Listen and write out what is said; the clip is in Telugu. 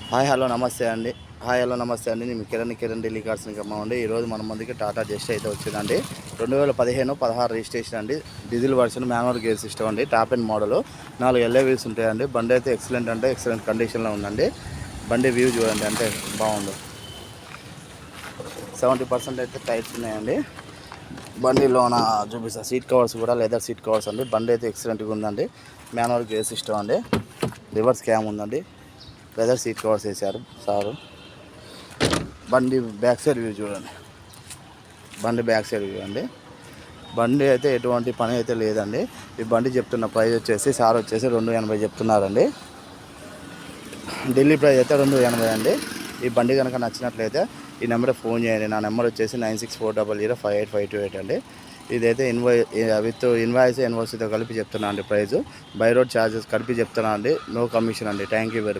హాయ్ హలో నమస్తే అండి నేను కిరణ్ ఢిల్లీ కార్స్ అమ్మ అండి. ఈరోజు మన ముందుకి టాటా జస్ట్ అయితే వచ్చిందండి. 2015-16 రిజిస్ట్రేషన్ అండి. Diesel version manual gear system అండి. Top end model 4 alloy wheels ఉంటాయండి. బండి అయితే ఎక్సలెంట్ కండిషన్లో ఉందండి. బండి వ్యూ చూడండి అంటే బాగుంది. 70% అయితే టైర్స్ ఉన్నాయండి. బండిలోన చూపిస్తా సీట్ కవర్స్ కూడా లెదర్ సీట్ కవర్స్ అండి. బండి అయితే ఎక్సలెంట్గా ఉందండి. మాన్యువల్ గేర్ సిస్టమ్ అండి. రివర్స్ క్యామ్ ఉందండి. లెదర్ సీట్ కవర్స్ వేసారు సారు. బండి బ్యాక్ సైడ్ వ్యూ చూడండి. బండి అయితే ఎటువంటి పని అయితే లేదండి. ఈ బండి చెప్తున్న ప్రైస్ వచ్చేసి సార్ వచ్చేసి 280 చెప్తున్నారండి. ఢిల్లీ ప్రైస్ అయితే 280 అండి. ఈ బండి కనుక నచ్చినట్లయితే ఈ నెంబర్కి ఫోన్ చేయండి. నా నెంబర్ వచ్చేసి 9640058528 అండి. ఇదైతే విత్ ఇన్వాయిస్తో కలిపి చెప్తున్నా అండి. ప్రైస్ బై రోడ్ ఛార్జెస్ కలిపి చెప్తున్నా అండి. నో కమిషన్ అండి. Thank you very much.